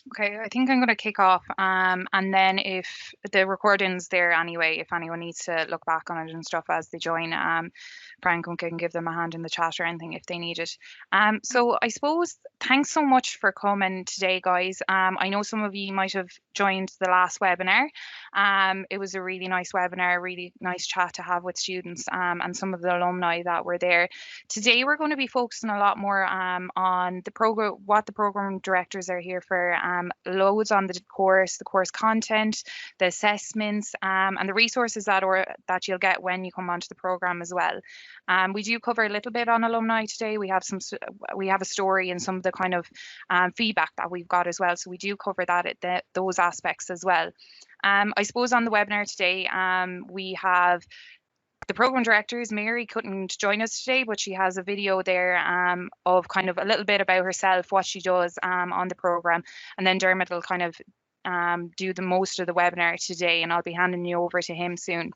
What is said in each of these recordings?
Okay, I think I'm going to kick off. And then if the recording's there anyway, if anyone needs to look back on it and stuff as they join, Frank can give them a hand in the chat or anything if they need it. So I suppose thanks so much for coming today, guys. I know some of you might have joined the last webinar. It was a really nice webinar, really nice chat to have with students and some of the alumni that were there. Today we're going to be focusing a lot more on the program, what the program directors are here for, loads on the course content, the assessments, and the resources that you'll get when you come onto the program as well. We do cover a little bit on alumni today. We have a story and some of the kind of feedback that we've got as well. So we do cover those aspects as well. I suppose on the webinar today, we have the program directors. Mary couldn't join us today, but she has a video there of kind of a little bit about herself, what she does on the program, and then Dermot will kind of do the most of the webinar today, and I'll be handing you over to him soon.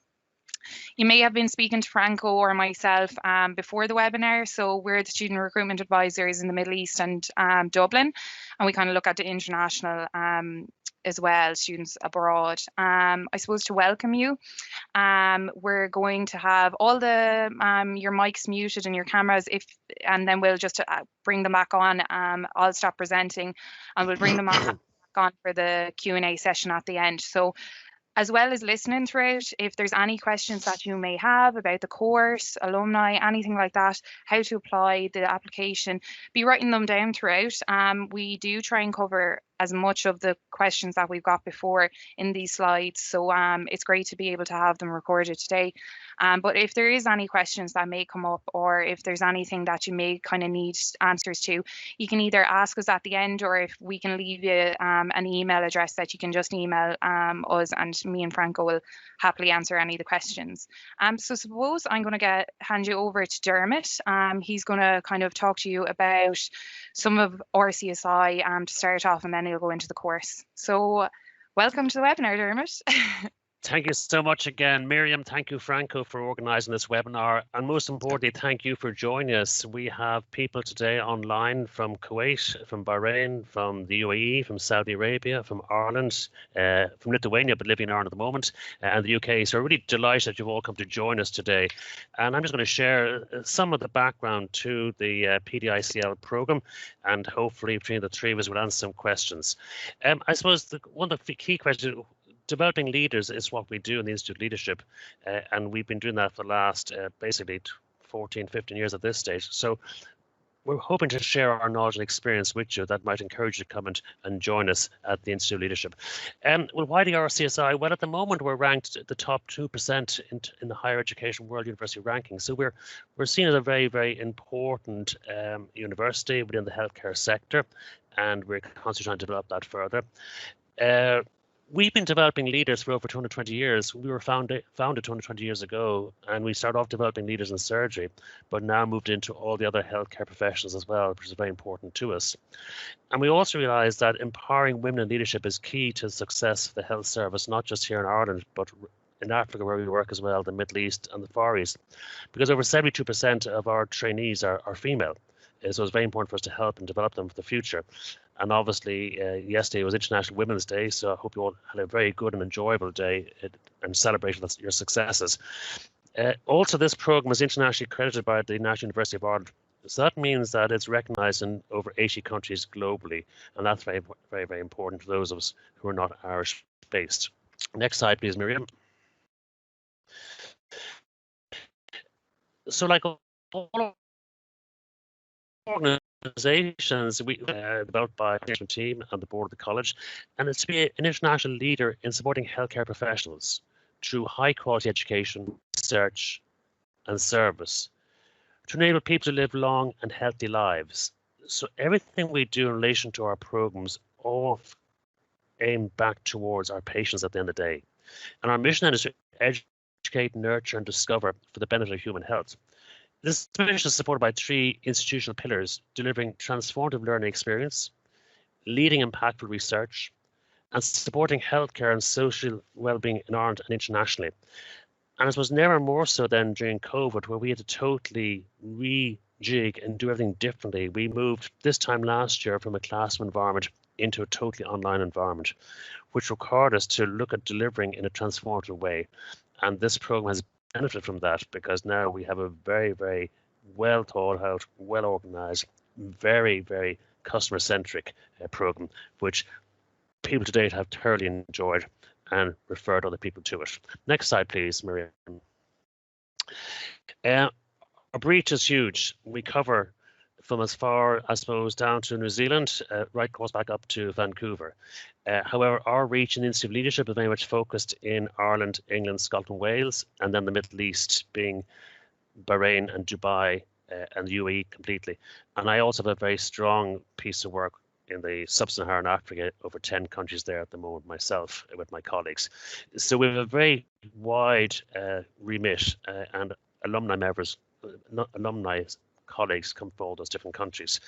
You may have been speaking to Franco or myself before the webinar. So we're the student recruitment advisors in the Middle East and Dublin, and we kind of look at the international as well, students abroad. I suppose to welcome you, we're going to have all the your mics muted and your cameras, and then we'll just bring them back on. I'll stop presenting and we'll bring them back on for the Q&A session at the end. So as well as listening throughout, if there's any questions that you may have about the course, alumni, anything like that, how to apply the application, be writing them down throughout. We do try and cover as much of the questions that we've got before in these slides. So it's great to be able to have them recorded today. But if there is any questions that may come up, or if there's anything that you may kind of need answers to, you can either ask us at the end, or if we can leave you an email address that you can just email us, and me and Franco will happily answer any of the questions. So suppose I'm going to hand you over to Dermot. He's going to kind of talk to you about some of RCSI to start off, and then he'll go into the course. So welcome to the webinar, Dermot. Thank you so much again, Miriam. Thank you, Franco, for organising this webinar. And most importantly, thank you for joining us. We have people today online from Kuwait, from Bahrain, from the UAE, from Saudi Arabia, from Ireland, from Lithuania, but living in Ireland at the moment, and the UK. So we're really delighted that you've all come to join us today. And I'm just going to share some of the background to the PDICL programme, and hopefully between the three of us we'll answer some questions. I suppose one of the key questions, developing leaders is what we do in the Institute of Leadership, and we've been doing that for the last basically 14, 15 years at this stage. So we're hoping to share our knowledge and experience with you that might encourage you to come and join us at the Institute of Leadership. Well, why the RCSI? Well, at the moment we're ranked the top 2% in the higher education world university ranking. So we're seen as a very, very important university within the healthcare sector, and we're constantly trying to develop that further. We've been developing leaders for over 220 years. We were founded 220 years ago, and we started off developing leaders in surgery, but now moved into all the other healthcare professions as well, which is very important to us. And we also realized that empowering women in leadership is key to the success of the health service, not just here in Ireland, but in Africa, where we work as well, the Middle East and the Far East, because over 72% of our trainees are female. So it's very important for us to help and develop them for the future. And obviously, yesterday was International Women's Day, so I hope you all had a very good and enjoyable day and celebrated your successes. Also, this program is internationally accredited by the National University of Ireland. So that means that it's recognised in over 80 countries globally, and that's very, very, very important for those of us who are not Irish-based. Next slide, please, Miriam. So, like all organizations, we developed by the team and the board of the college, and it's to be an international leader in supporting healthcare professionals through high quality education, research and service to enable people to live long and healthy lives. So everything we do in relation to our programs all aim back towards our patients at the end of the day. And our mission then is to educate, nurture and discover for the benefit of human health. This mission is supported by three institutional pillars: delivering transformative learning experience, leading impactful research, and supporting healthcare and social well-being in Ireland and internationally. And it was never more so than during COVID, where we had to totally rejig and do everything differently. We moved this time last year from a classroom environment into a totally online environment, which required us to look at delivering in a transformative way. And this program has benefited from that, because now we have a very, very well thought out, well organized, very, very customer centric program, which people to date have thoroughly enjoyed and referred other people to it. Next slide, please, Maria. Our reach is huge. We cover from as far, I suppose, down to New Zealand, right across back up to Vancouver. However, our reach and Institute of Leadership is very much focused in Ireland, England, Scotland, Wales, and then the Middle East, being Bahrain and Dubai and the UAE completely. And I also have a very strong piece of work in the sub-Saharan Africa, over 10 countries there at the moment myself with my colleagues. So we have a very wide remit and alumni members, alumni colleagues come from all those different countries.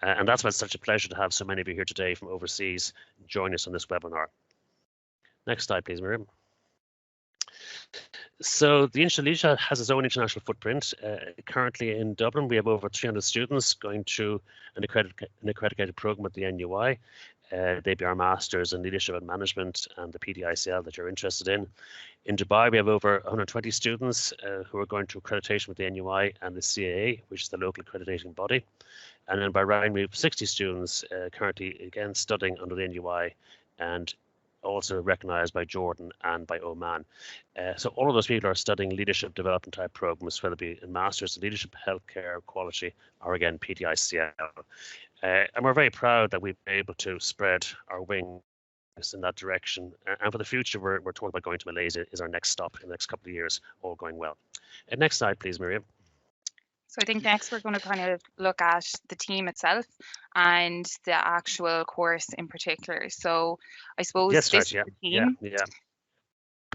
And that's why it's such a pleasure to have so many of you here today from overseas join us on this webinar. Next slide, please, Miriam. So the Institute of Leadership has its own international footprint. Currently in Dublin, we have over 300 students going through an accredited program at the NUI. They'd be our masters in leadership and management and the PDICL that you're interested in. In Dubai, we have over 120 students who are going through accreditation with the NUI and the CAA, which is the local accrediting body. And in Bahrain, we have 60 students currently, again, studying under the NUI and also recognized by Jordan and by Oman. So all of those people are studying leadership development type programs, whether it be in Masters in Leadership, Healthcare, Quality, or again, PDICL. And we're very proud that we've been able to spread our wings in that direction. And for the future, we're talking about going to Malaysia is our next stop in the next couple of years, all going well. Next slide, please, Miriam. So I think next we're going to kind of look at the team itself and the actual course in particular. So I suppose yes, this right, team. Yeah.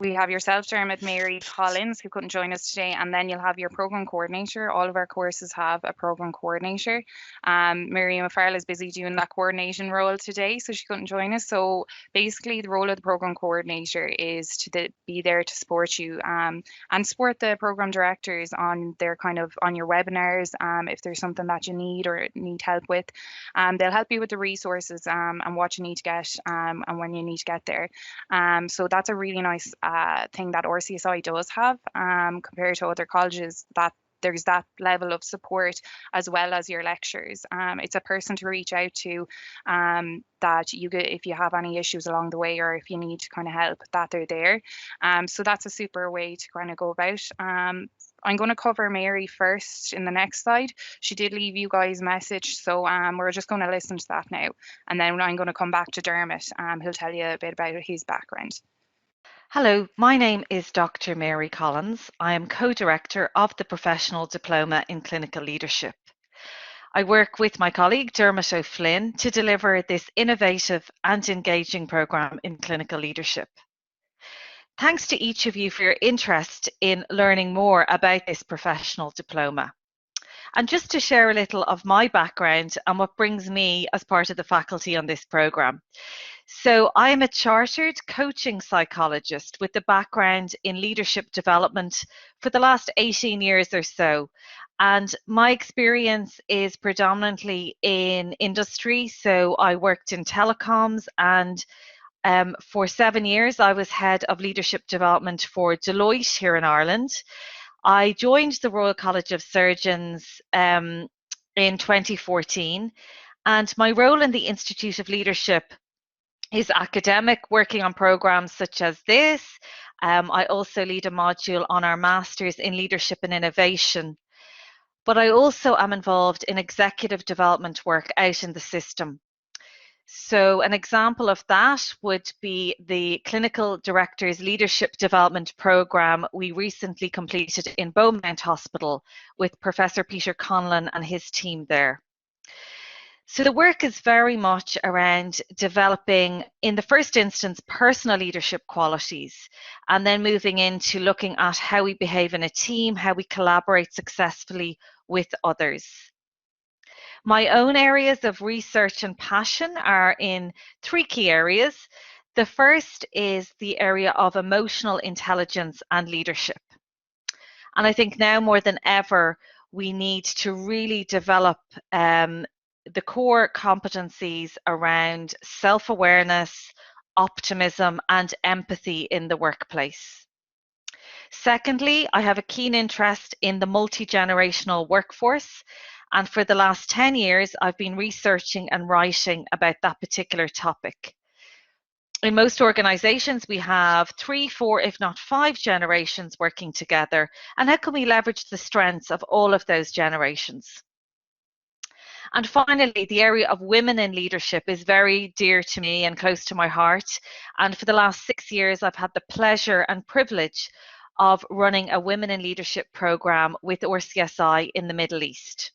We have yourself, Dermot, Mary Collins, who couldn't join us today, and then you'll have your program coordinator. All of our courses have a program coordinator. Miriam Farrell is busy doing that coordination role today, so she couldn't join us. So basically, the role of the program coordinator is to be there to support you and support the program directors on their on your webinars. If there's something that you need or need help with, they'll help you with the resources and what you need to get and when you need to get there. So that's a really nice thing that RCSI does have compared to other colleges, that there's that level of support as well as your lectures. It's a person to reach out to that you get if you have any issues along the way or if you need kind of help, that they're there. So that's a super way to kind of go about. I'm going to cover Mary first in the next slide. She did leave you guys a message, so we're just going to listen to that now. And then I'm going to come back to Dermot. He'll tell you a bit about his background. Hello, my name is Dr. Mary Collins. I am co-director of the Professional Diploma in Clinical Leadership. I work with my colleague Dermot O'Flynn to deliver this innovative and engaging programme in clinical leadership. Thanks to each of you for your interest in learning more about this professional diploma. And just to share a little of my background and what brings me as part of the faculty on this programme. So I am a chartered coaching psychologist with a background in leadership development for the last 18 years or so. And my experience is predominantly in industry. So I worked in telecoms, and for 7 years I was head of leadership development for Deloitte here in Ireland. I joined the Royal College of Surgeons in 2014, and my role in the Institute of Leadership is academic, working on programs such as this. I also lead a module on our Masters in Leadership and Innovation, but I also am involved in executive development work out in the system. So an example of that would be the Clinical Directors Leadership Development Programme we recently completed in Beaumont Hospital with Professor Peter Conlon and his team there. So the work is very much around developing, in the first instance, personal leadership qualities, and then moving into looking at how we behave in a team, how we collaborate successfully with others. My own areas of research and passion are in 3 key areas. The first is the area of emotional intelligence and leadership. And I think now more than ever, we need to really develop the core competencies around self-awareness, optimism, and empathy in the workplace. Secondly, I have a keen interest in the multi-generational workforce, and for the last 10 years, I've been researching and writing about that particular topic. In most organisations, we have 3, 4, if not 5 generations working together, and how can we leverage the strengths of all of those generations? And finally, the area of women in leadership is very dear to me and close to my heart. And for the last 6 years, I've had the pleasure and privilege of running a Women in Leadership programme with RCSI in the Middle East.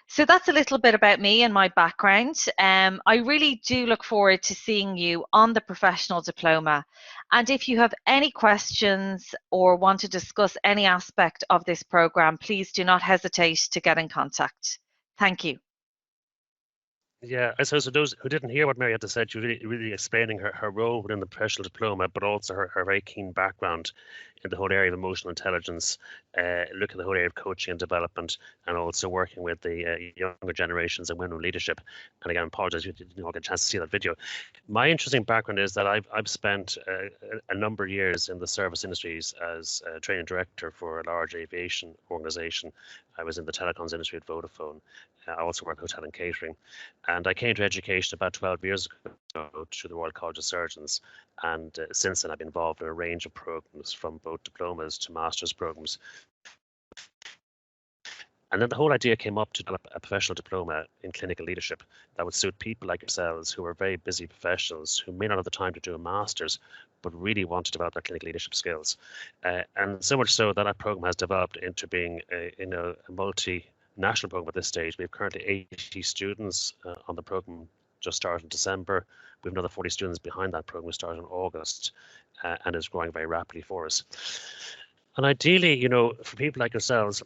So that's a little bit about me and my background. I really do look forward to seeing you on the Professional Diploma. And if you have any questions or want to discuss any aspect of this programme, please do not hesitate to get in contact. Thank you. Yeah, I suppose for those who didn't hear what Mary had to say, she was really explaining her role within the Professional Diploma, but also her very keen background in the whole area of emotional intelligence, look at the whole area of coaching and development, and also working with the younger generations and women in leadership. And again, I apologize you didn't all get a chance to see that video. My interesting background is that I've spent a number of years in the service industries as a training director for a large aviation organization. I was in the telecoms industry at Vodafone. I also worked in hotel and catering. And I came to education about 12 years ago through the Royal College of Surgeons. And since then, I've been involved in a range of programs, from both diplomas to master's programs. And then the whole idea came up to develop a professional diploma in clinical leadership that would suit people like yourselves who are very busy professionals who may not have the time to do a master's, but really want to develop their clinical leadership skills. And so much so that that program has developed into being a multi-national program at this stage. We have currently 80 students on the program, just started in December. We have another 40 students behind that program. We started in August, and it's growing very rapidly for us. And ideally, for people like yourselves,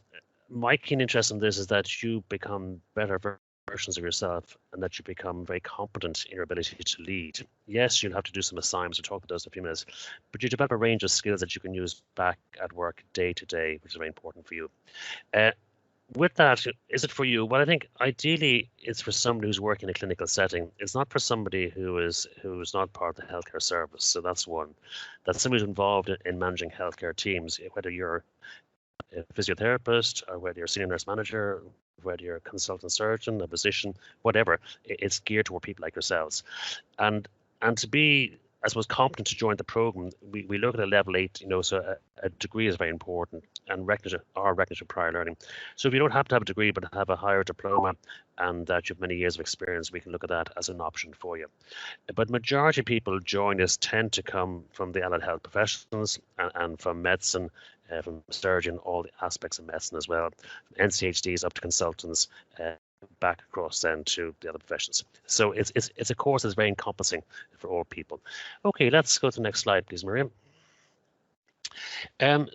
my keen interest in this is that you become better versions of yourself and that you become very competent in your ability to lead. Yes, you'll have to do some assignments. We'll talk about those in a few minutes, but you develop a range of skills that you can use back at work day to day, which is very important for you. With that, is it for you? Well, I think ideally it's for somebody who's working in a clinical setting. It's not for somebody who's not part of the healthcare service. So that's one. That's somebody who's involved in managing healthcare teams, whether you're a physiotherapist or whether you're a senior nurse manager, whether you're a consultant surgeon, a physician, whatever. It's geared toward people like yourselves. And to be, I suppose, competent to join the program, we look at a level 8, so a degree is very important, and recognition of prior learning. So if you don't have to have a degree but have a higher diploma and that you have many years of experience, we can look at that as an option for you. But majority of people join us tend to come from the allied health professions and from medicine, from surgeon, all the aspects of medicine as well, from NCHDs up to consultants, back across then to the other professions. So it's a course that's very encompassing for all people. Okay, let's go to the next slide, please, Miriam.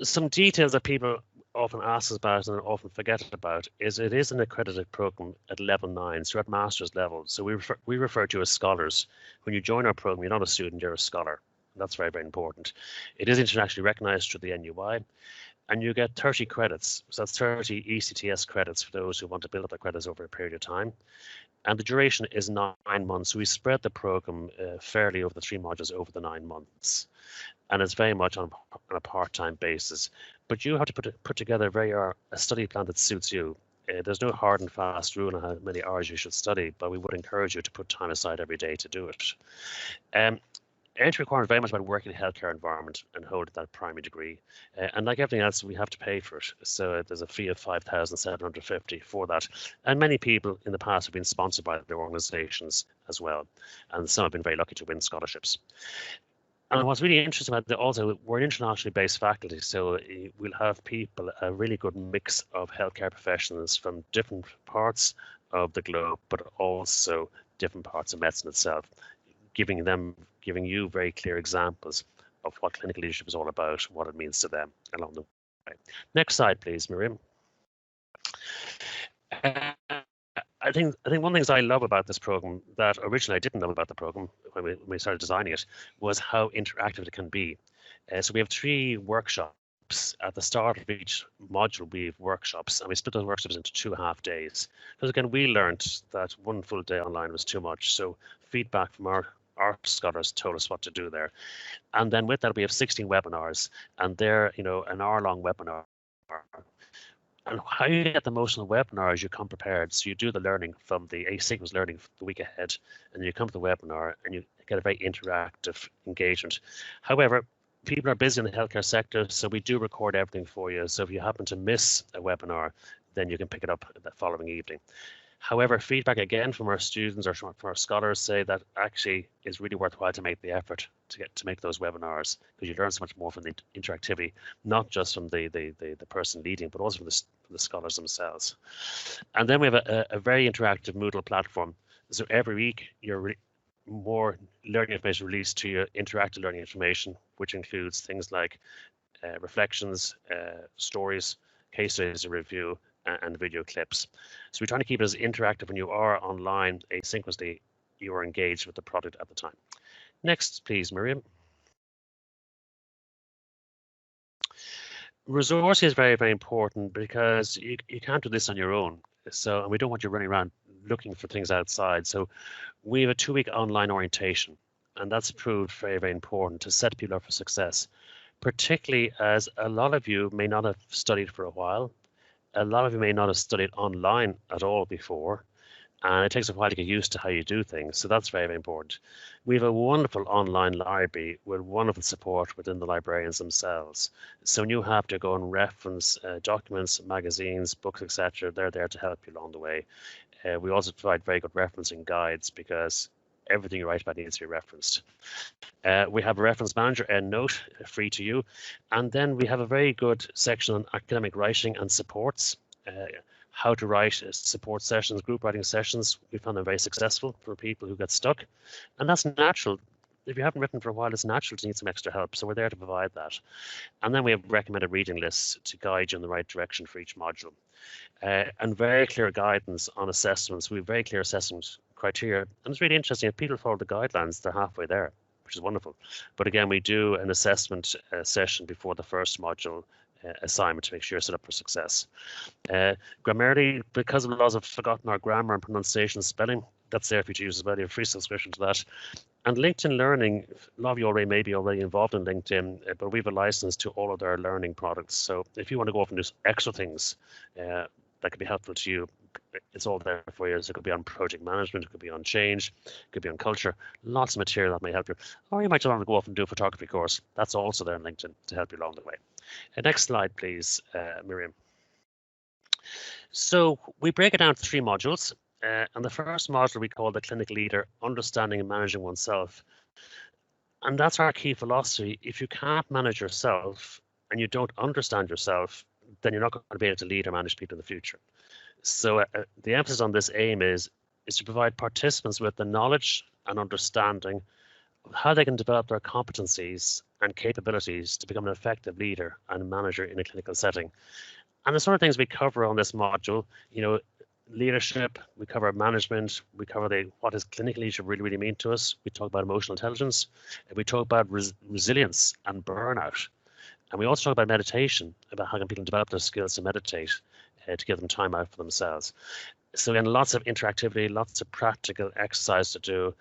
Some details that people often ask us about and often forget about is it is an accredited program at level 9, so at master's level. So we refer to as scholars. When you join our program, you're not a student, you're a scholar. That's very, very important. It is internationally recognized through the NUI, and you get 30 credits. So that's 30 ECTS credits for those who want to build up their credits over a period of time. And the duration is 9 months. So we spread the program fairly over the 3 modules over the 9 months. And it's very much on a part-time basis. But you have to put together a study plan that suits you. There's no hard and fast rule on how many hours you should study, but we would encourage you to put time aside every day to do it. Entry requirement is very much about working in a healthcare environment and holding that primary degree. And like everything else, we have to pay for it. So there's a fee of $5,750 for that. And many people in the past have been sponsored by their organizations as well. And some have been very lucky to win scholarships. And what's really interesting about it also, we're an internationally based faculty, so we'll have people, a really good mix of healthcare professionals from different parts of the globe, but also different parts of medicine itself, giving you very clear examples of what clinical leadership is all about, what it means to them along the way. Next slide, please, Miriam. I think one of the things I love about this program that originally I didn't know about the program when we started designing it was how interactive it can be. So we have 3 workshops workshops. At the start of each module, we have workshops, and we split those workshops into 2.5 days. Because again, we learned that one full day online was too much. So feedback from our scholars told us what to do there. And then with that, we have 16 webinars, and they're, you know, an hour-long webinar. And how you get the most on the webinar is you come prepared. So you do the learning from the asynchronous learning the week ahead, and you come to the webinar and you get a very interactive engagement. However, people are busy in the healthcare sector, so we do record everything for you. So if you happen to miss a webinar, then you can pick it up the following evening. However, feedback again from our students or from our scholars say that actually it's really worthwhile to make the effort to make those webinars, because you learn so much more from the interactivity, not just from the person leading, but also from the scholars themselves. And then we have a very interactive Moodle platform. So every week, more learning information released to you, interactive learning information, which includes things like reflections, stories, case studies, a review, and video clips. So we're trying to keep it as interactive when you are online asynchronously, you are engaged with the product at the time. Next, please, Miriam. Resourcing is very, very important because you can't do this on your own. So, and we don't want you running around looking for things outside. So we have a 2-week online orientation, and that's proved very, very important to set people up for success, particularly as a lot of you may not have studied for a while. A lot of you may not have studied online at all before, and it takes a while to get used to how you do things. So that's very, very important. We have a wonderful online library with wonderful support within the librarians themselves. So when you have to go and reference documents, magazines, books, etc., they're there to help you along the way. We also provide very good referencing guides because everything you write about needs to be referenced. We have a reference manager, EndNote, free to you. And then we have a very good section on academic writing and supports. How to write support sessions, group writing sessions. We found them very successful for people who get stuck. And that's natural. If you haven't written for a while, it's natural to need some extra help. So we're there to provide that. And then we have recommended reading lists to guide you in the right direction for each module. And very clear guidance on assessments. We have very clear assessment criteria. And it's really interesting. If people follow the guidelines, they're halfway there, which is wonderful. But again, we do an assessment session before the first module assignment to make sure you're set up for success. Grammarly, because of the laws, I've forgotten our grammar and pronunciation spelling. That's there for you to use as well. You have a free subscription to that. And LinkedIn Learning, a lot of you may be already involved in LinkedIn, but we have a license to all of their learning products. So if you want to go off and do extra things that could be helpful to you, it's all there for you. So it could be on project management, it could be on change, it could be on culture, lots of material that may help you. Or you might just want to go off and do a photography course. That's also there on LinkedIn to help you along the way. Next slide, please, Miriam. So we break it down to 3 modules. And the first module we call the clinical leader, understanding and managing oneself. And that's our key philosophy. If you can't manage yourself and you don't understand yourself, then you're not going to be able to lead or manage people in the future. So the emphasis on this aim is to provide participants with the knowledge and understanding of how they can develop their competencies and capabilities to become an effective leader and manager in a clinical setting. And the sort of things we cover on this module, you know, leadership, we cover management, we cover what does clinical leadership really mean to us. We talk about emotional intelligence, and we talk about resilience and burnout. And we also talk about meditation, about how can people develop their skills to meditate, to give them time out for themselves. So again, lots of interactivity, lots of practical exercise to do,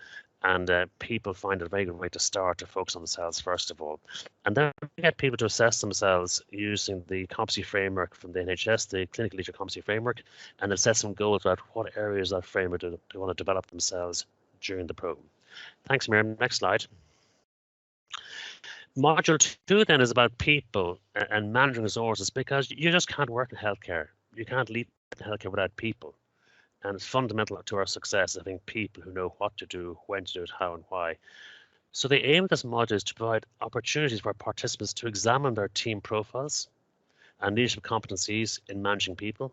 and people find it a very good way to start to focus on themselves first of all. And then we get people to assess themselves using the competency framework from the NHS, the Clinical Leadership Competency Framework, and assess some goals about what areas of that framework do they want to develop themselves during the program. Thanks, Miriam. Next slide. Module 2 then is about people and managing resources, because you just can't work in healthcare. You can't lead in healthcare without people. And it's fundamental to our success, having people who know what to do, when to do it, how and why. So the aim of this module is to provide opportunities for participants to examine their team profiles and leadership competencies in managing people.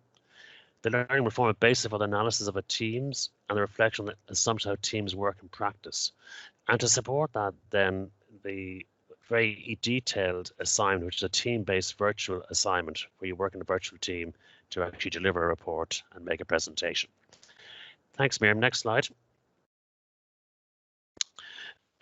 The learning will form a basis for the analysis of a teams and the reflection on the assumption of how teams work in practice. And to support that, then the very detailed assignment, which is a team-based virtual assignment where you work in a virtual team to actually deliver a report and make a presentation. Thanks, Miriam. Next slide.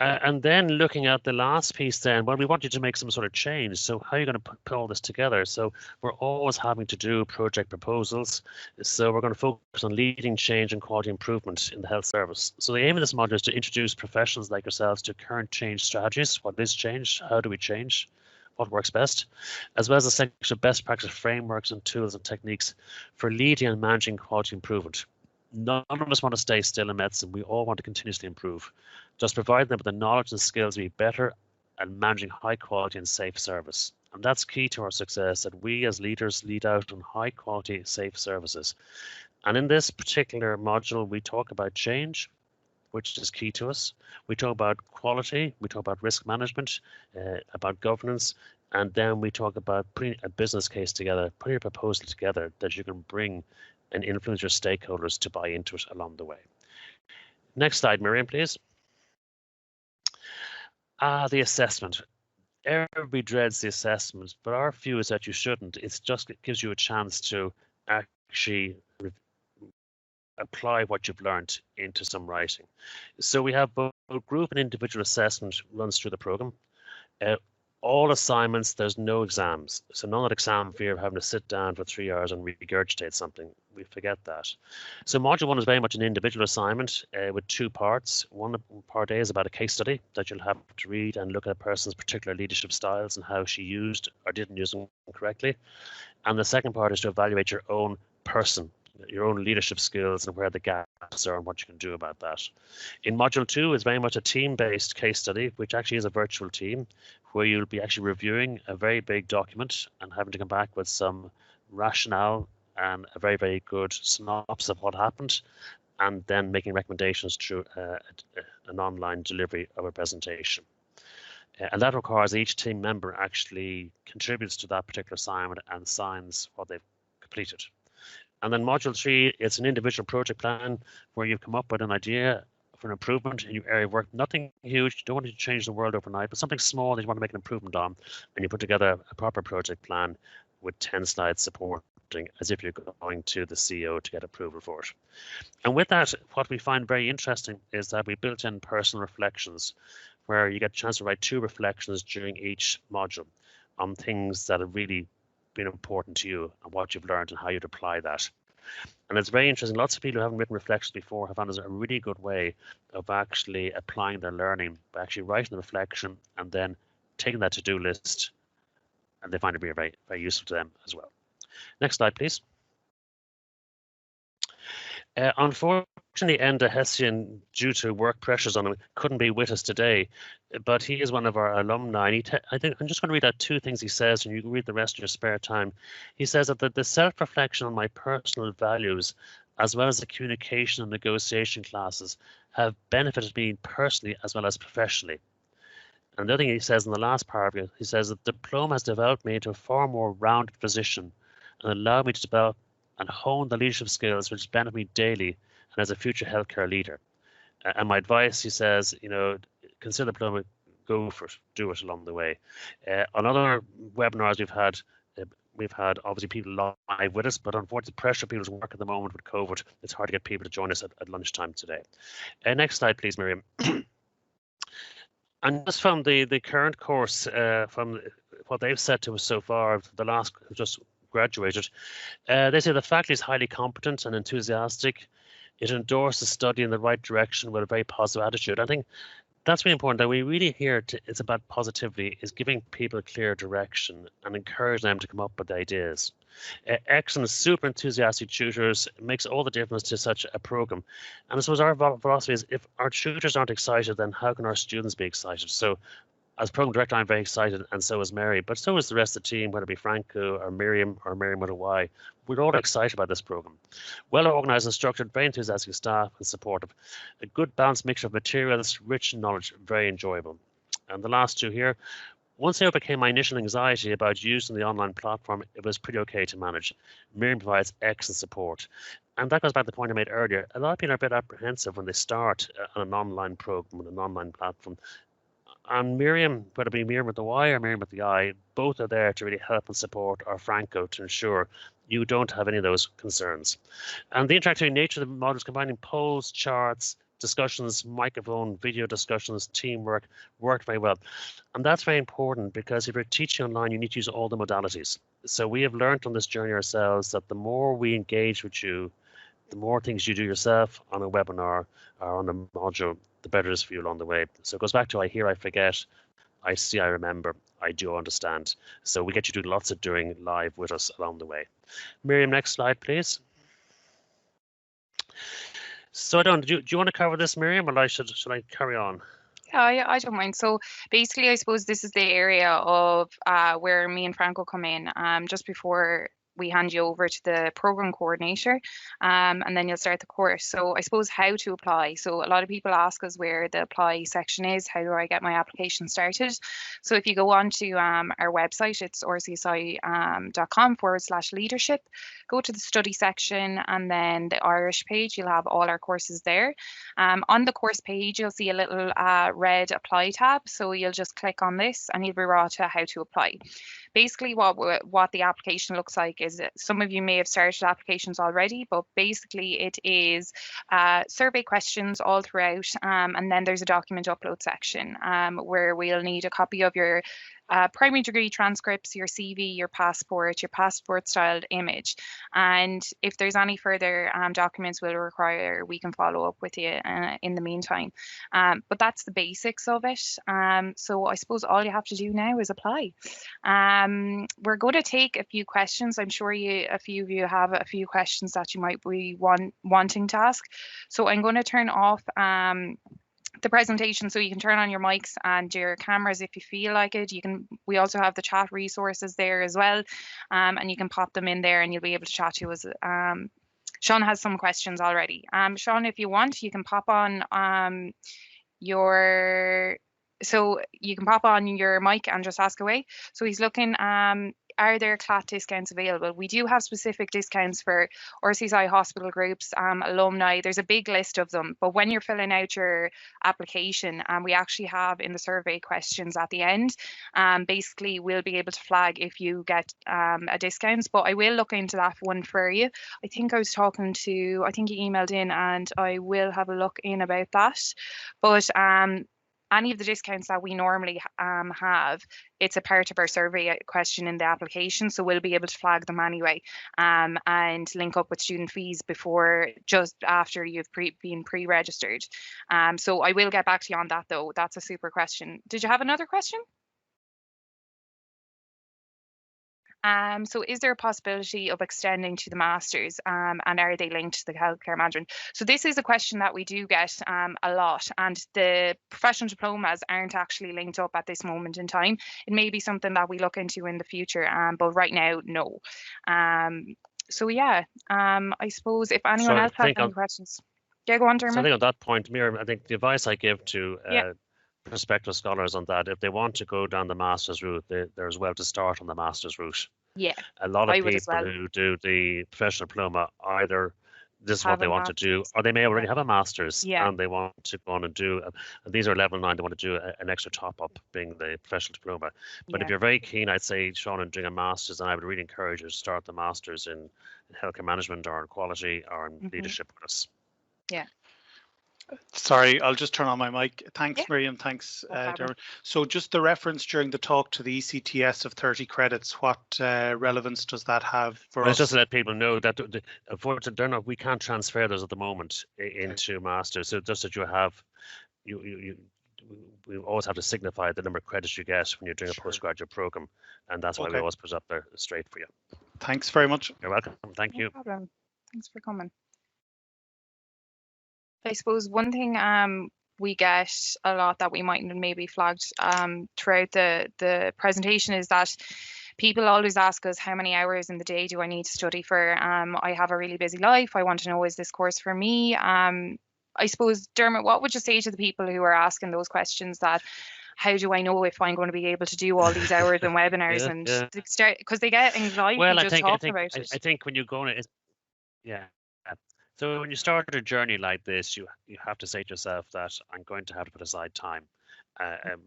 And then looking at the last piece then, well, we want you to make some sort of change. So how are you going to put all this together? So we're always having to do project proposals. So we're going to focus on leading change and quality improvement in the health service. So the aim of this module is to introduce professionals like yourselves to current change strategies. What is change? How do we change? What works best? As well as a section of best practice frameworks and tools and techniques for leading and managing quality improvement. None of us want to stay still in medicine. We all want to continuously improve. Just provide them with the knowledge and skills to be better at managing high quality and safe service. And that's key to our success, that we as leaders lead out on high quality, safe services. And in this particular module, we talk about change, which is key to us. We talk about quality, we talk about risk management, about governance, and then we talk about putting a business case together, putting a proposal together that you can bring and influence your stakeholders to buy into it along the way. Next slide, Miriam, please. The assessment. Everybody dreads the assessment, but our view is that you shouldn't. It gives you a chance to actually apply what you've learned into some writing. So we have both group and individual assessment runs through the program. All assignments, there's no exams. So none of that exam fear of having to sit down for 3 hours and regurgitate something. We forget that. So module 1 is very much an individual assignment with 2 parts. One part A is about a case study that you'll have to read and look at a person's particular leadership styles and how she used or didn't use them correctly. And the second part is to evaluate your own person, your own leadership skills and where the gaps are and what you can do about that. In module 2 is very much a team-based case study, which actually is a virtual team, where you'll be actually reviewing a very big document and having to come back with some rationale and a very, very good synopsis of what happened, and then making recommendations through an online delivery of a presentation. And that requires each team member actually contributes to that particular assignment and signs what they've completed. And then module 3, it's an individual project plan where you've come up with an idea for an improvement in your area of work. Nothing huge, you don't want to change the world overnight, but something small that you want to make an improvement on. And you put together a proper project plan with 10 slides supporting as if you're going to the CEO to get approval for it. And with that, what we find very interesting is that we built in personal reflections where you get a chance to write 2 reflections during each module on things that have really been important to you and what you've learned and how you'd apply that. And it's very interesting. Lots of people who haven't written reflections before have found it a really good way of actually applying their learning by actually writing the reflection and then taking that to-do list, and they find it very, very, very useful to them as well. Next slide, please. Unfortunately, Enda Hessian, due to work pressures on him, couldn't be with us today, but he is one of our alumni. And I think I'm just going to read out 2 things he says, and you can read the rest in your spare time. He says that the self-reflection on my personal values, as well as the communication and negotiation classes, have benefited me personally as well as professionally. And the other thing he says in the last paragraph, he says that the diploma has developed me into a far more rounded physician and allowed me to develop and hone the leadership skills which benefit me daily and as a future healthcare leader. And my advice, he says, you know, consider the diploma, go for it, do it along the way. On other webinars we've had obviously people live with us, but unfortunately the pressure of people's work at the moment with COVID, it's hard to get people to join us at lunchtime today. Next slide, please, Miriam. And just from the current course, from what they've said to us so far, the last just graduated, they say the faculty is highly competent and enthusiastic. It endorses study in the right direction with a very positive attitude. I think that's really important, that we really hear it's about positivity, is giving people a clear direction and encourage them to come up with ideas. Excellent, super enthusiastic tutors makes all the difference to such a program. And I suppose our philosophy is, if our tutors aren't excited, then how can our students be excited? So as program director, I'm very excited, and so is Mary, but so is the rest of the team, whether it be Franco or Miriam with a Y. We're all excited about this program. Well organized and structured, very enthusiastic staff and supportive. A good balanced mixture of materials, rich knowledge, very enjoyable. And the last 2 here, once I overcame my initial anxiety about using the online platform, it was pretty okay to manage. Miriam provides excellent support. And that goes back to the point I made earlier. A lot of people are a bit apprehensive when they start on an online program, on an online platform. And Miriam, whether it be Miriam with the Y or Miriam with the I, both are there to really help and support, or Franco, to ensure you don't have any of those concerns. And the interactive nature of the model is combining polls, charts, discussions, microphone, video discussions, teamwork, worked very well. And that's very important because if you're teaching online, you need to use all the modalities. So we have learned on this journey ourselves that the more we engage with you, the more things you do yourself on a webinar or on a module, the better it is for you along the way. So it goes back to I hear, I forget, I see, I remember, I do understand. So we get you doing lots of doing live with us along the way. Miriam, next slide, please. So I don't, do you want to cover this, Miriam, or should I carry on? Yeah, I don't mind. So basically, I suppose this is the area of where me and Franco come in. Just before we hand you over to the program coordinator, and then you'll start the course. So I suppose how to apply. So a lot of people ask us where the apply section is. How do I get my application started? So if you go on to our website, it's rcsi.com/leadership. Go to the study section and then the Irish page. You'll have all our courses there. On the course page, you'll see a little red apply tab. So you'll just click on this and you'll be brought to how to apply. Basically, what the application looks like is some of you may have started applications already, but basically it is survey questions all throughout, and then there's a document upload section where we'll need a copy of your primary degree transcripts, your CV, your passport styled image. And if there's any further documents we'll require, we can follow up with you in the meantime. But that's the basics of it. So I suppose all you have to do now is apply. We're going to take a few questions. I'm sure a few of you have a few questions that you might be wanting to ask. So I'm going to turn off the presentation so you can turn on your mics and your cameras if you feel like it. We also have the chat resources there as well, and you can pop them in there and you'll be able to chat to us. Sean has some questions already. Sean, if you want, you can pop on your mic and just ask away. So he's looking, are there CLAT discounts available? We do have specific discounts for RCSI hospital groups, alumni. There's a big list of them, but when you're filling out your application, we actually have in the survey questions at the end, basically we'll be able to flag if you get a discount, but I will look into that one for you. I think you emailed in and I will have a look in about that. But any of the discounts that we normally have, it's a part of our survey question in the application, so we'll be able to flag them anyway, and link up with student fees just after you've been pre-registered. So I will get back to you on that though. That's a super question. Did you have another question? So is there a possibility of extending to the masters, and are they linked to the healthcare management? So this is a question that we do get a lot, and the professional diplomas aren't actually linked up at this moment in time. It may be something that we look into in the future, but right now, no. So yeah, I suppose if anyone else has any questions. Yeah, go on, Dermot. So I think on that point, Miriam, I think the advice I give to prospective scholars on that, if they want to go down the master's route, they're as well to start on the master's route. Yeah, a lot of people who do the professional diploma either this is what they want to do, or they may already have a master's and they want to go on and do, and these are level 9, they want to do an extra top up being the professional diploma. But if you're very keen, I'd say, Sean, in doing a master's, and I would really encourage you to start the master's in healthcare management or in quality or in leadership with us. Yeah. Sorry, I'll just turn on my mic. Thanks, Miriam. Thanks, Dermot. So just the reference during the talk to the ECTS of 30 credits, what relevance does that have for us? Just to let people know that unfortunately we can't transfer those at the moment into masters. So just that you have, we always have to signify the number of credits you get when you're doing a postgraduate program, and that's why we always put it up there straight for you. Thanks very much. You're welcome. Thank you. No problem. Thanks for coming. I suppose one thing we get a lot that we might maybe flagged throughout the presentation is that people always ask us, how many hours in the day do I need to study for? I have a really busy life. I want to know, is this course for me? I suppose, Dermot, what would you say to the people who are asking those questions, that how do I know if I'm going to be able to do all these hours and webinars and start, because they get anxiety talking about it. I think when you go on it, so when you start a journey like this, you have to say to yourself that I'm going to have to put aside time.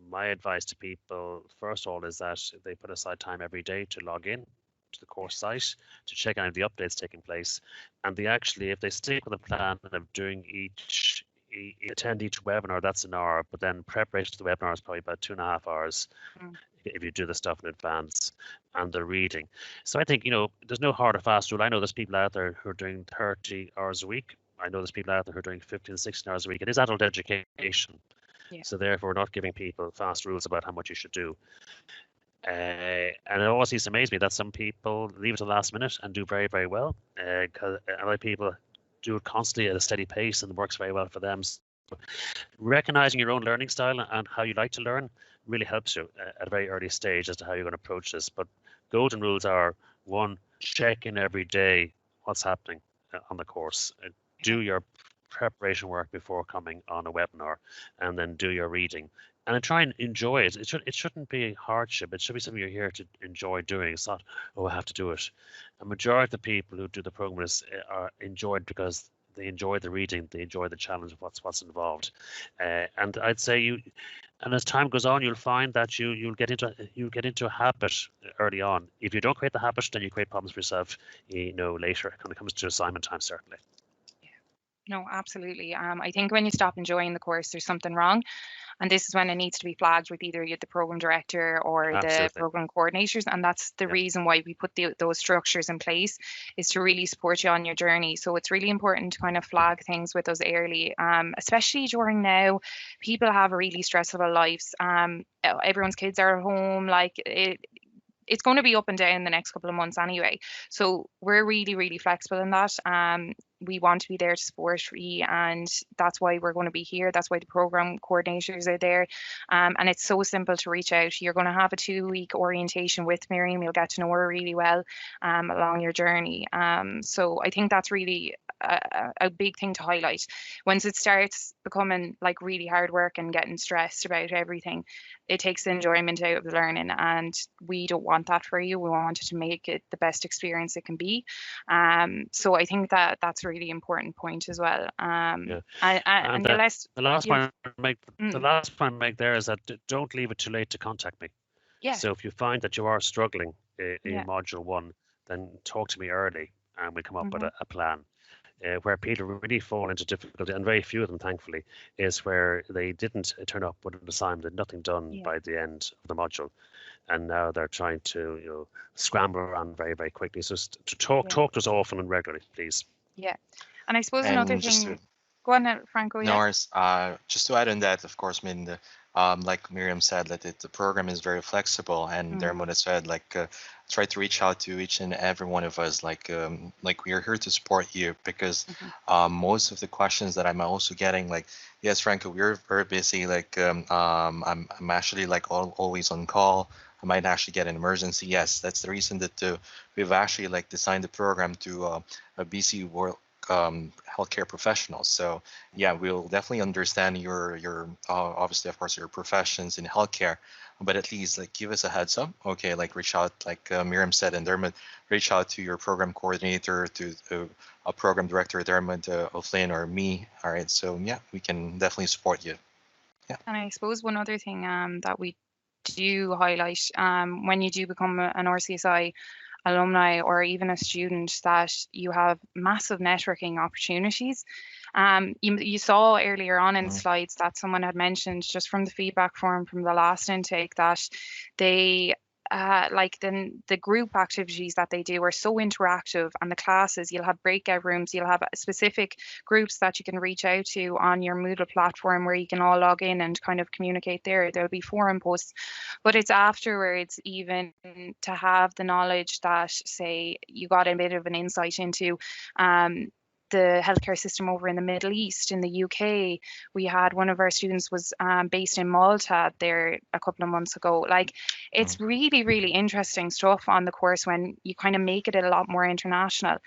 My advice to people, first of all, is that they put aside time every day to log in to the course site, to check out the updates taking place. And if they stick with a plan of doing each attend each webinar, that's an hour, but then preparation to the webinar is probably about 2.5 hours if you do the stuff in advance and the reading. So I think, there's no hard or fast rule. I know there's people out there who are doing 30 hours a week. I know there's people out there who are doing 15, 16 hours a week. It is adult education. Yeah. So therefore, we're not giving people fast rules about how much you should do. And it always used to amaze me that some people leave it to the last minute and do very, very well. Because other people do it constantly at a steady pace and it works very well for them. So recognizing your own learning style and how you like to learn really helps you at a very early stage as to how you're going to approach this. But golden rules are: 1, check in every day what's happening on the course. Do your preparation work before coming on a webinar, and then do your reading. And then try and enjoy it. It shouldn't be a hardship. It should be something you're here to enjoy doing. It's not, oh, I have to do it. A majority of the people who do the program are enjoyed because they enjoy the reading, they enjoy the challenge of what's involved. And I'd say and as time goes on, you'll find that you'll get into a habit early on. If you don't create the habit, then you create problems for yourself, later when it comes to assignment time, certainly. No, absolutely. I think when you stop enjoying the course, there's something wrong. And this is when it needs to be flagged with either the program director or the program coordinators. And that's the reason why we put those structures in place, is to really support you on your journey. So it's really important to kind of flag things with us early, especially during now. People have really stressful lives. Everyone's kids are at home. It's going to be up and down the next couple of months anyway. So we're really, really flexible in that. We want to be there to support you, and that's why we're going to be here. That's why the program coordinators are there. And it's so simple to reach out. You're going to have a 2-week orientation with Miriam. You'll get to know her really well along your journey. So I think that's really a big thing to highlight. Once it starts becoming like really hard work and getting stressed about everything, it takes the enjoyment out of the learning, and we don't want that for you. We want it to make it the best experience it can be. So I think that's a really important point as well. The last point I make there is that don't leave it too late to contact me. Yeah. So if you find that you are struggling in module 1, then talk to me early and we come up with a plan. Where people really fall into difficulty, and very few of them, thankfully, is where they didn't turn up with an assignment, nothing done by the end of the module, and now they're trying to scramble around very, very quickly. So to talk to us often and regularly, please. Yeah, and I suppose another thing. Go on, Franco. No worries. Just to add on that, of course, I mean, like Miriam said, that the program is very flexible, and Dermot has said, try to reach out to each and every one of us. Like we are here to support you, because most of the questions that I'm also getting, yes, Franco, we're very busy. I'm actually always on call. I might actually get an emergency. Yes, that's the reason that we've actually designed the program to a BC World healthcare professionals. So yeah, we'll definitely understand your obviously, of course, your professions in healthcare, but at least give us a heads up. Okay, reach out, Miriam said, and Dermot, reach out to your program coordinator, to a program director, Dermot, O'Flynn, or me. All right, so yeah, we can definitely support you. Yeah. And I suppose one other thing that we do highlight when you do become an RCSI alumni or even a student, that you have massive networking opportunities. You saw earlier on in slides that someone had mentioned, just from the feedback form from the last intake, that they the group activities that they do are so interactive, and the classes, you'll have breakout rooms, you'll have specific groups that you can reach out to on your Moodle platform where you can all log in and kind of communicate there. There'll be forum posts, but it's afterwards even to have the knowledge that, say, you got a bit of an insight into the healthcare system over in the Middle East, in the UK. We had one of our students was based in Malta there a couple of months ago. It's really, really interesting stuff on the course when you kind of make it a lot more international.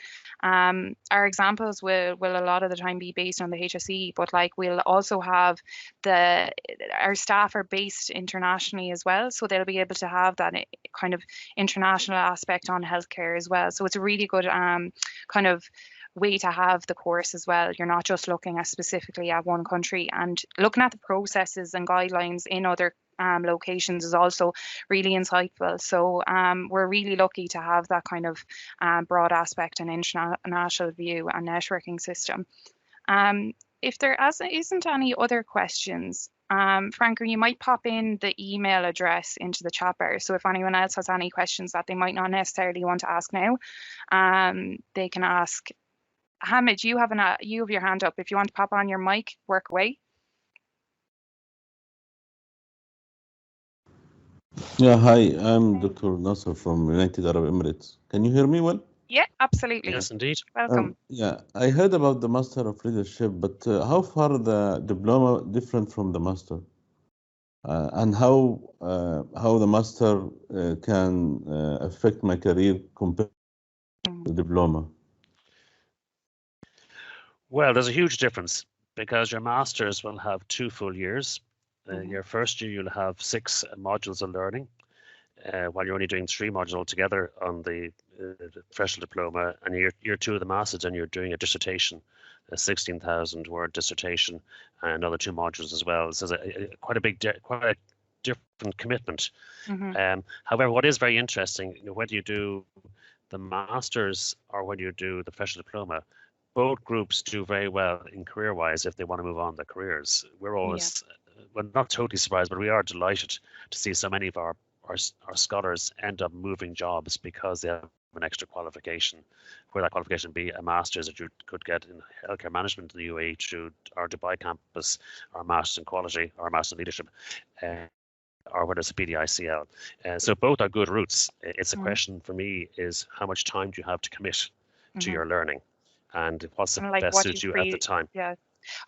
Our examples will a lot of the time be based on the HSE, but we'll also have our staff are based internationally as well, so they'll be able to have that kind of international aspect on healthcare as well. So it's a really good kind of way to have the course as well. You're not just looking at specifically at one country, and looking at the processes and guidelines in other locations is also really insightful. So we're really lucky to have that kind of broad aspect and international view and networking system. if there isn't any other questions, Franco, you might pop in the email address into the chat bar. So if anyone else has any questions that they might not necessarily want to ask now, they can ask. Hamid, you have your hand up. If you want to pop on your mic, work away. Yeah, hi, I'm Dr. Nasser from United Arab Emirates. Can you hear me well? Yeah, absolutely. Yes, indeed. Welcome. Yeah, I heard about the Master of Leadership, but how far the diploma different from the Master? And how the Master can affect my career compared to the diploma? Well, there's a huge difference because your Masters will have 2 full years. Your first year, you'll have 6 modules of learning, while you're only doing 3 modules altogether on the Professional Diploma. And year 2 of the Masters, and you're doing a dissertation, a 16,000 word dissertation, and another 2 modules as well. So it's quite a different commitment. However, what is very interesting, whether you do the Masters or when you do the Professional Diploma, both groups do very well in career-wise if they want to move on their careers. We're always, well, not totally surprised, but we are delighted to see so many of our scholars end up moving jobs because they have an extra qualification, where that qualification be a master's that you could get in healthcare management in the UAE through our Dubai campus, or a master's in quality, or a master's in leadership, or whether it's a PDICL. So both are good routes. It's a question for me is how much time do you have to commit to your learning, and what's the best suit you at the time. Yeah.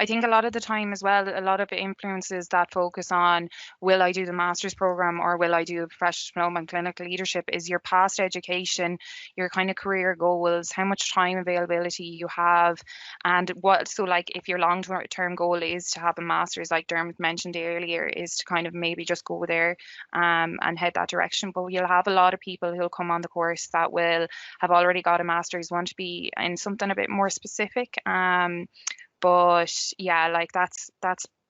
I think a lot of the time as well, a lot of influences that focus on, will I do the master's program or will I do a professional diploma in clinical leadership, is your past education, your kind of career goals, how much time availability you have, and what, so like if your long-term goal is to have a master's, like Dermot mentioned earlier, is to kind of maybe just go there and head that direction. But you'll have a lot of people who'll come on the course that will have already got a master's, want to be in something a bit more specific. But yeah, like that's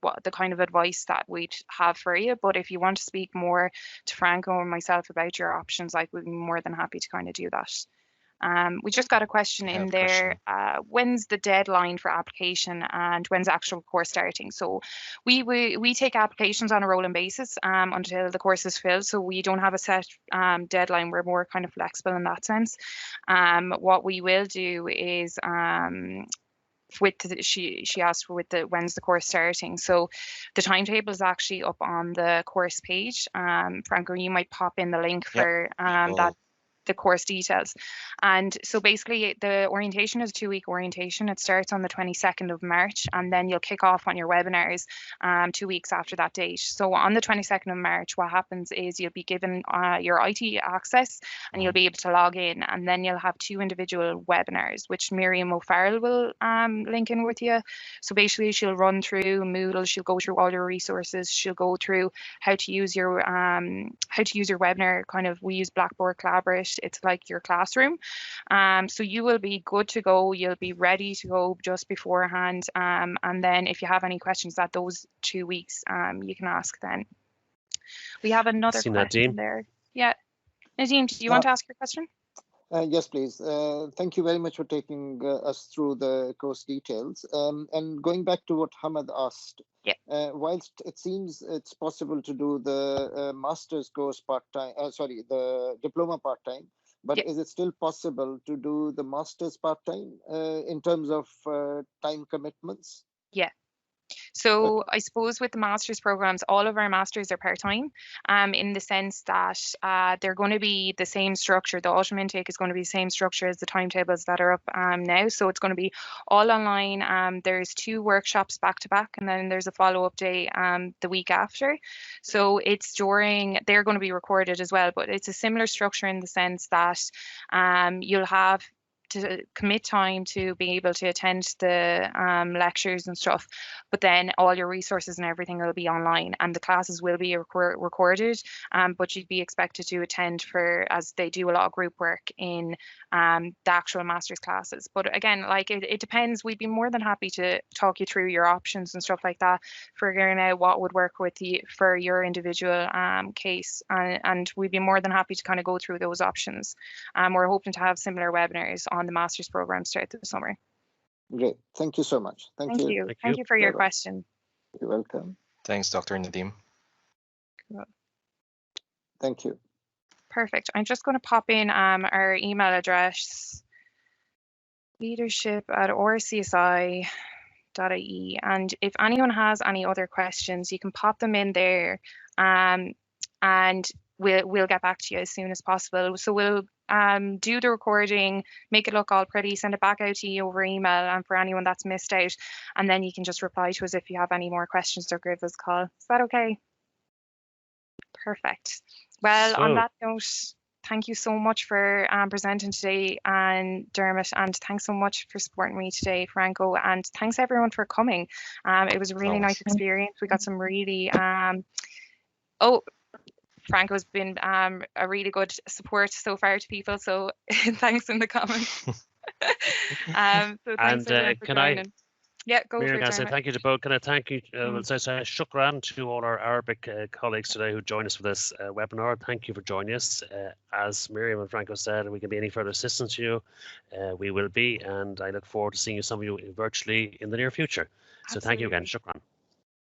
what the kind of advice that we'd have for you. But if you want to speak more to Franco or myself about your options, like we'd be more than happy to kind of do that. We just got a question in there. When's the deadline for application and when's the actual course starting? So we take applications on a rolling basis until the course is filled. So we don't have a set deadline. We're more kind of flexible in that sense. What we will do is she asked for when's the course starting. So the timetable is actually up on the course page. Franco, you might pop in the link for the course details. And so basically the orientation is a 2-week orientation. It starts on the 22nd of March, and then you'll kick off on your webinars 2 weeks after that date. So on the 22nd of March, what happens is you'll be given your IT access and you'll be able to log in, and then you'll have 2 individual webinars, which Miriam O'Farrell will link in with you. So basically she'll run through Moodle, she'll go through all your resources, she'll go through how to use your webinar. Kind of, we use Blackboard Collaborate. It's like your classroom. So you will be good to go. You'll be ready to go just beforehand. And then if you have any questions at those 2 weeks, you can ask then. We have another question there. Yeah. Nadeem, do you want to ask your question? Yes, please. Thank you very much for taking us through the course details. And going back to what Hamad asked, whilst it seems it's possible to do the master's course part-time, the diploma part-time, but is it still possible to do the master's part-time in terms of time commitments? Yeah. So I suppose with the master's programs, all of our masters are part-time in the sense that they're going to be the same structure. The autumn intake is going to be the same structure as the timetables that are up now. So it's going to be all online. There's 2 workshops back-to-back, and then there's a follow-up day the week after. So it's they're going to be recorded as well, but it's a similar structure in the sense that you'll have to commit time to be able to attend the lectures and stuff, but then all your resources and everything will be online, and the classes will be recorded, but you'd be expected to attend as they do a lot of group work in the actual master's classes. But again, like it depends. We'd be more than happy to talk you through your options and stuff like that, figuring out what would work with you for your individual case, and we'd be more than happy to kind of go through those options. We're hoping to have similar webinars on the master's program start this summer. Great. Thank you so much. Thank you. Thank you for your question. You're welcome. Thanks, Dr. Nadeem. Cool. Thank you. Perfect. I'm just going to pop in our email address, leadership@rcsi.ie, and if anyone has any other questions, you can pop them in there, and we'll get back to you as soon as possible. So we'll do the recording, make it look all pretty, send it back out to you over email, and for anyone that's missed out, and then you can just reply to us if you have any more questions or give us a call. Is that okay? Perfect. Well, on that note, thank you so much for presenting today, and Dermot, and thanks so much for supporting me today, Franco, and thanks everyone for coming. It was a really nice experience. We got some really Franco's been a really good support so far to people, so thanks in the comments. So thanks everyone for joining. Yeah, go Miriam, for it. Can I say thank you to both? Can I thank you? We'll say shukran to all our Arabic colleagues today who joined us for this webinar. Thank you for joining us. As Miriam and Franco said, we can be any further assistance to you, we will be, and I look forward to seeing some of you virtually in the near future. Absolutely. So thank you again. Shukran.